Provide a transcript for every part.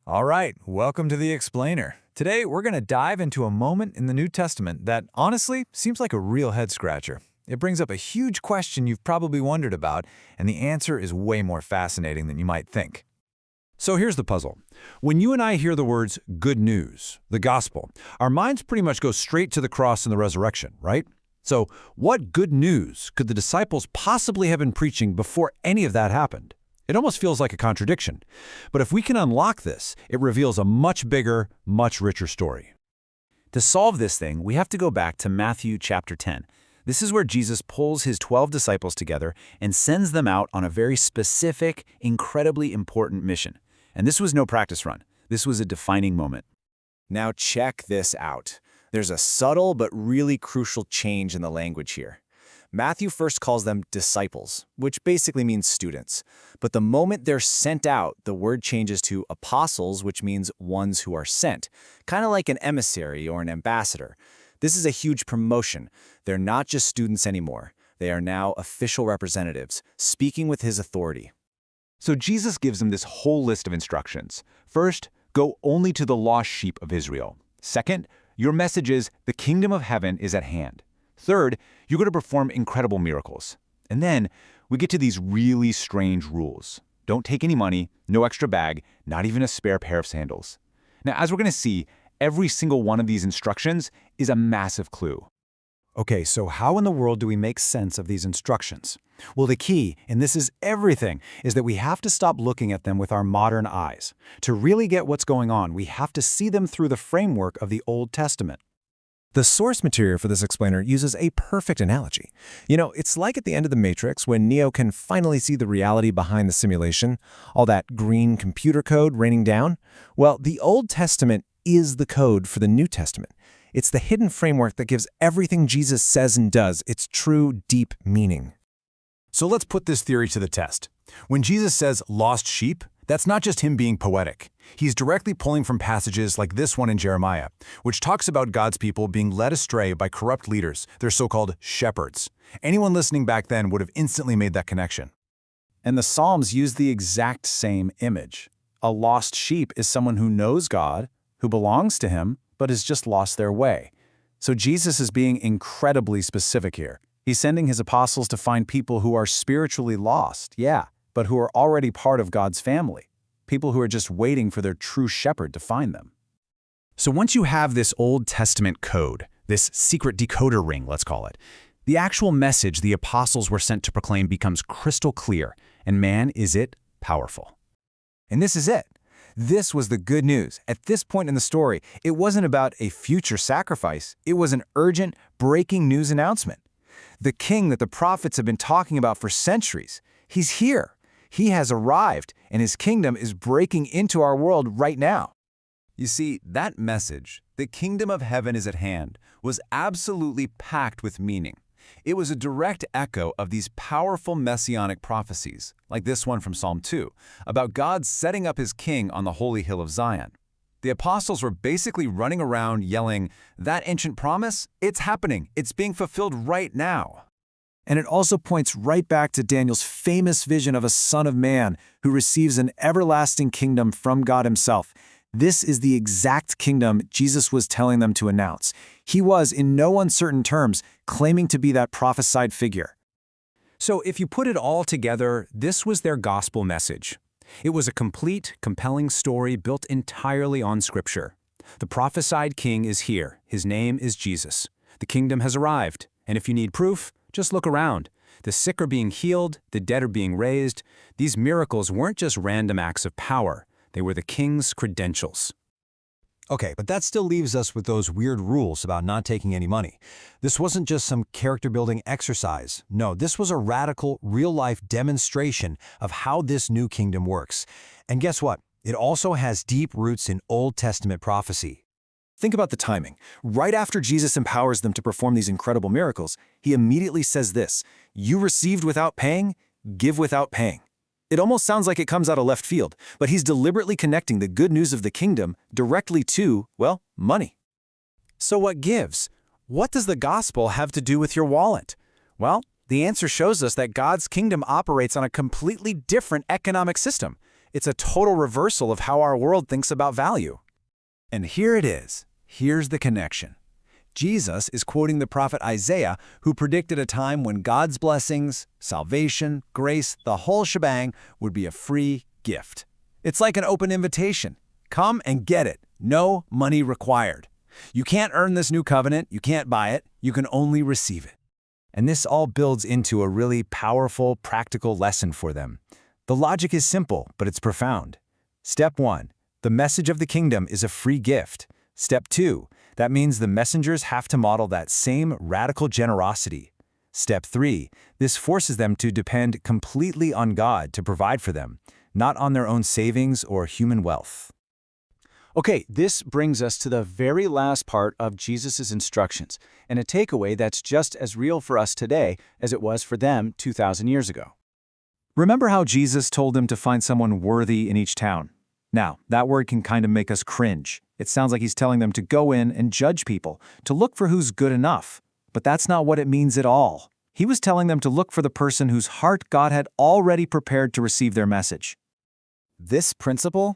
All right, welcome to the Explainer. Today, we're going to dive into a moment in the New Testament that, honestly, seems like a real head-scratcher. It brings up a huge question you've probably wondered about, and the answer is way more fascinating than you might think. So here's the puzzle. When you and I hear the words good news, the gospel, our minds pretty much go straight to the cross and the resurrection, right? So what good news could the disciples possibly have been preaching before any of that happened? It almost feels like a contradiction. But if we can unlock this, it reveals a much bigger, much richer story. To solve this thing, we have to go back to Matthew chapter 10. This is where Jesus pulls his 12 disciples together and sends them out on a very specific, incredibly important mission. And this was no practice run. This was a defining moment. Now check this out. There's a subtle but really crucial change in the language here. Matthew first calls them disciples, which basically means students. But the moment they're sent out, the word changes to apostles, which means ones who are sent, kind of like an emissary or an ambassador. This is a huge promotion. They're not just students anymore. They are now official representatives, speaking with his authority. So Jesus gives them this whole list of instructions. First, go only to the lost sheep of Israel. Second, your message is the kingdom of heaven is at hand. Third, you're going to perform incredible miracles. And then we get to these really strange rules. Don't take any money, no extra bag, not even a spare pair of sandals. Now, as we're going to see, every single one of these instructions is a massive clue. Okay, so how in the world do we make sense of these instructions? Well, the key, and this is everything, is that we have to stop looking at them with our modern eyes. To really get what's going on, we have to see them through the framework of the Old Testament. The source material for this explainer uses a perfect analogy. It's like at the end of The Matrix when Neo can finally see the reality behind the simulation, all that green computer code raining down. Well, the Old Testament is the code for the New Testament. It's the hidden framework that gives everything Jesus says and does its true, deep meaning. So let's put this theory to the test. When Jesus says lost sheep, that's not just him being poetic. He's directly pulling from passages like this one in Jeremiah, which talks about God's people being led astray by corrupt leaders, their so-called shepherds. Anyone listening back then would have instantly made that connection. And the Psalms use the exact same image. A lost sheep is someone who knows God, who belongs to him, but has just lost their way. So Jesus is being incredibly specific here. He's sending his apostles to find people who are spiritually lost, but who are already part of God's family. People who are just waiting for their true shepherd to find them. So once you have this Old Testament code, this secret decoder ring, let's call it, the actual message the apostles were sent to proclaim becomes crystal clear, and man, is it powerful. And this is it. This was the good news. At this point in the story, it wasn't about a future sacrifice. It was an urgent, breaking news announcement. The king that the prophets have been talking about for centuries, he's here. He has arrived, and his kingdom is breaking into our world right now. You see, that message, the kingdom of heaven is at hand, was absolutely packed with meaning. It was a direct echo of these powerful messianic prophecies, like this one from Psalm 2, about God setting up his king on the holy hill of Zion. The apostles were basically running around yelling, "That ancient promise? It's happening. It's being fulfilled right now." And it also points right back to Daniel's famous vision of a Son of Man who receives an everlasting kingdom from God himself. This is the exact kingdom Jesus was telling them to announce. He was, in no uncertain terms, claiming to be that prophesied figure. So if you put it all together, this was their gospel message. It was a complete, compelling story built entirely on Scripture. The prophesied king is here. His name is Jesus. The kingdom has arrived, and if you need proof, just look around. The sick are being healed, the dead are being raised. These miracles weren't just random acts of power. They were the king's credentials. Okay, but that still leaves us with those weird rules about not taking any money. This wasn't just some character-building exercise. No, this was a radical, real-life demonstration of how this new kingdom works. And guess what? It also has deep roots in Old Testament prophecy. Think about the timing. Right after Jesus empowers them to perform these incredible miracles, he immediately says this, "You received without paying, give without paying." It almost sounds like it comes out of left field, but he's deliberately connecting the good news of the kingdom directly to, well, money. So what gives? What does the gospel have to do with your wallet? Well, the answer shows us that God's kingdom operates on a completely different economic system. It's a total reversal of how our world thinks about value. And here it is. Here's the connection. Jesus is quoting the prophet Isaiah, who predicted a time when God's blessings, salvation, grace, the whole shebang would be a free gift. It's like an open invitation. Come and get it. No money required. You can't earn this new covenant. You can't buy it. You can only receive it. And this all builds into a really powerful, practical lesson for them. The logic is simple, but it's profound. Step 1. The message of the kingdom is a free gift. Step 2. That means the messengers have to model that same radical generosity. Step 3. This forces them to depend completely on God to provide for them, not on their own savings or human wealth. Okay, this brings us to the very last part of Jesus' instructions, and a takeaway that's just as real for us today as it was for them 2,000 years ago. Remember how Jesus told them to find someone worthy in each town? Now, that word can kind of make us cringe. It sounds like he's telling them to go in and judge people, to look for who's good enough. But that's not what it means at all. He was telling them to look for the person whose heart God had already prepared to receive their message. This principle,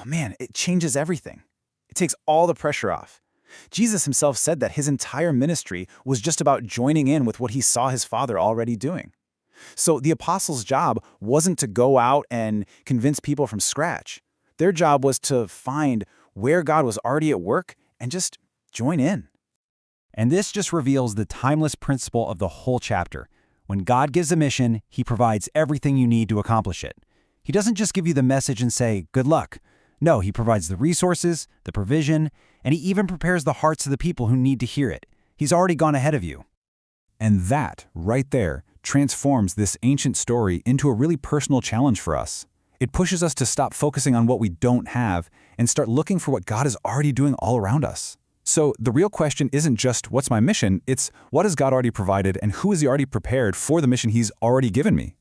oh man, it changes everything. It takes all the pressure off. Jesus himself said that his entire ministry was just about joining in with what he saw his Father already doing. So the apostles' job wasn't to go out and convince people from scratch. Their job was to find where God was already at work and just join in. And this just reveals the timeless principle of the whole chapter. When God gives a mission, he provides everything you need to accomplish it. He doesn't just give you the message and say, good luck. No, he provides the resources, the provision, and he even prepares the hearts of the people who need to hear it. He's already gone ahead of you. And that, right there, transforms this ancient story into a really personal challenge for us. It pushes us to stop focusing on what we don't have and start looking for what God is already doing all around us. So the real question isn't just, what's my mission? It's, what has God already provided and who has he already prepared for the mission he's already given me?